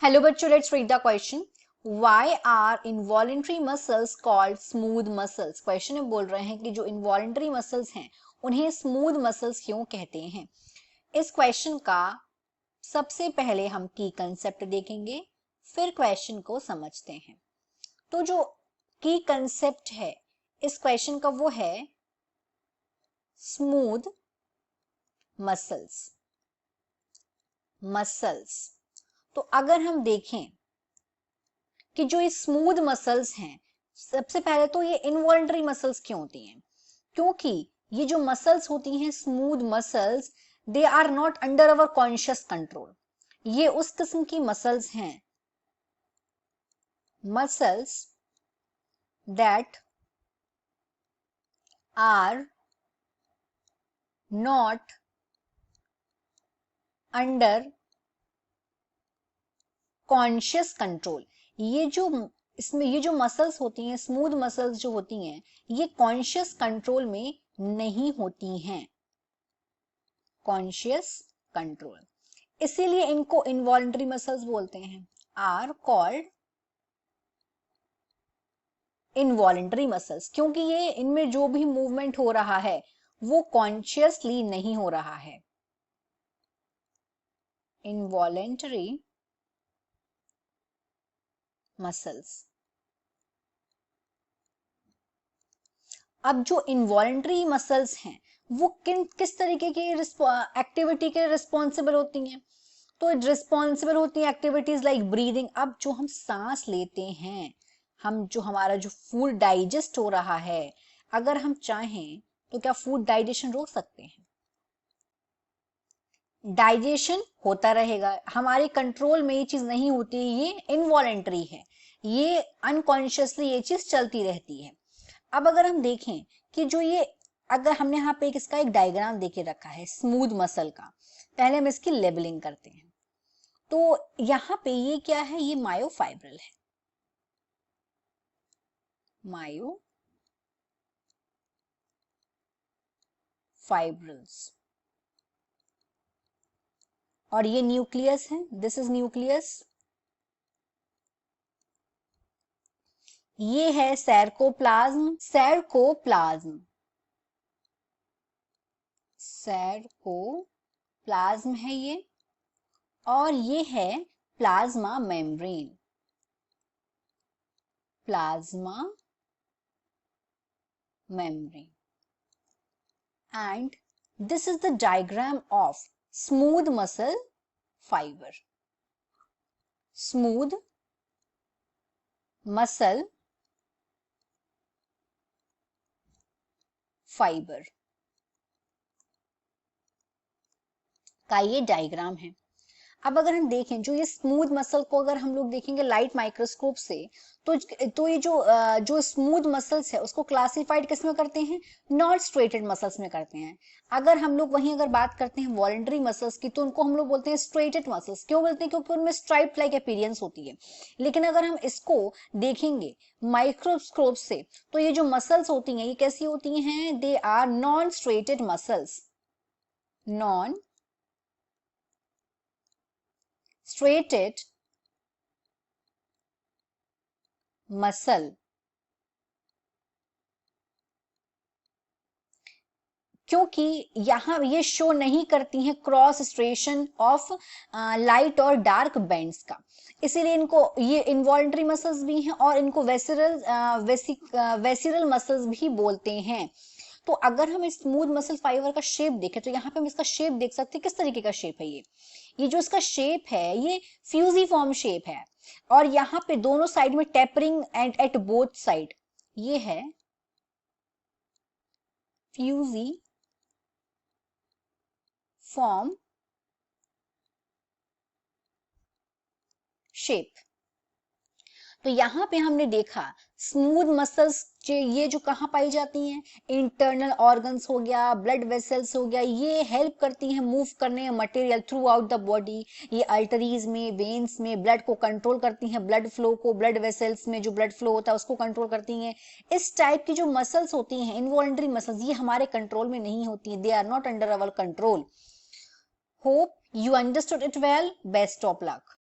Hello बच्चों, let's read the question. Why are involuntary muscles called smooth muscles? Question में बोल रहे हैं कि जो इनवॉलेंट्री मसल्स हैं उन्हें स्मूथ मसल्स क्यों कहते हैं. इस क्वेश्चन का सबसे पहले हम की कंसेप्ट देखेंगे, फिर क्वेश्चन को समझते हैं. तो जो की कंसेप्ट है इस क्वेश्चन का वो है स्मूथ मसल्स. तो अगर हम देखें कि जो ये स्मूथ मसल्स हैं, सबसे पहले तो ये इनवॉलंटरी मसल्स क्यों होती हैं? क्योंकि ये जो मसल्स होती हैं smooth muscles, they are not under our conscious control. ये उस किस्म की मसल्स हैं, muscles that are not under conscious control. ये जो मसल्स होती हैं, स्मूथ मसल्स जो होती हैं, ये कॉन्शियस कंट्रोल में नहीं होती हैं. कॉन्शियस कंट्रोल, इसीलिए इनको इनवॉलंटरी मसल्स बोलते हैं. आर कॉल्ड इनवॉलंटरी मसल्स, क्योंकि ये इनमें जो भी मूवमेंट हो रहा है वो कॉन्शियसली नहीं हो रहा है. Involuntary muscles. अब जो इनवॉलंटरी मसल्स हैं वो किस तरीके की एक्टिविटी के रिस्पॉन्सिबल होती हैं? तो रिस्पॉन्सिबल होती हैं एक्टिविटीज लाइक ब्रीदिंग. अब जो हम सांस लेते हैं, जो हमारा जो फूड डाइजेस्ट हो रहा है, अगर हम चाहें तो क्या फूड डाइजेशन रोक सकते हैं? डाइजेशन होता रहेगा, हमारे कंट्रोल में ये चीज नहीं होती. ये इनवॉलेंट्री है, ये अनकॉन्शियसली ये चीज चलती रहती है. अब अगर हम देखें कि जो ये, अगर हमने यहाँ पे इसका एक डायग्राम देके रखा है स्मूथ मसल का, पहले हम इसकी लेबलिंग करते हैं. तो यहाँ पे ये क्या है? ये मायोफाइब्रल है. मायोफाइब्रल्स. और ये न्यूक्लियस है, दिस इज न्यूक्लियस. ये है सैरकोप्लाज्म. सैरकोप्लाज्म है ये. और ये है plasma membrane. And this is the diagram of smooth muscle fiber. Smooth muscle fiber का ये डायग्राम है. अब अगर हम देखें जो ये स्मूथ मसल को अगर हम लोग देखेंगे लाइट माइक्रोस्कोप से, तो ये जो स्मूथ मसल्स है उसको क्लासिफाइड किस में करते हैं? नॉट स्ट्रेटेड मसल्स में करते हैं. अगर हम लोग वहीं अगर बात करते हैं वॉलंटरी मसल्स की, तो उनको हम लोग बोलते हैं स्ट्रेटेड मसल्स. क्यों बोलते हैं? क्योंकि उनमें स्ट्राइप लाइक अपीयरेंस होती है. लेकिन अगर हम इसको देखेंगे माइक्रोस्कोप से, तो ये जो मसल्स होती हैं ये कैसी होती हैं? They are non striated muscles. Non striated muscle. क्योंकि यहां ये शो नहीं करती हैं क्रॉस स्ट्रेशन ऑफ लाइट और डार्क बैंड्स का, इसीलिए इनको ये इनवॉलंटरी मसल्स भी हैं और इनको वेसिरल मसल्स भी बोलते हैं. तो अगर हम स्मूथ मसल फाइबर का शेप देखें तो यहाँ पे हम इसका शेप देख सकते हैं. किस तरीके का शेप है ये जो इसका शेप है ये फ्यूजीफॉर्म शेप है. और यहाँ पे दोनों साइड में tapering and at both side, ये है फ्यूजीफॉर्म शेप. तो यहाँ पे हमने देखा स्मूथ मसल्स ये जो कहाँ पाई जाती हैं? इंटरनल ऑर्गन्स हो गया, ब्लड वेसल्स हो गया, ये हेल्प करती हैं मूव करने में material through out the body. ये आर्टरीज में, वेन्स में ब्लड को कंट्रोल करती हैं, ब्लड फ्लो को, ब्लड वेसल्स में जो ब्लड फ्लो होता है उसको कंट्रोल करती हैं. इस टाइप की जो मसल्स होती हैं इनवॉलंटरी मसल्स, ये हमारे कंट्रोल में नहीं होती हैं. They are not under our control. Hope you understood it well. Best of luck.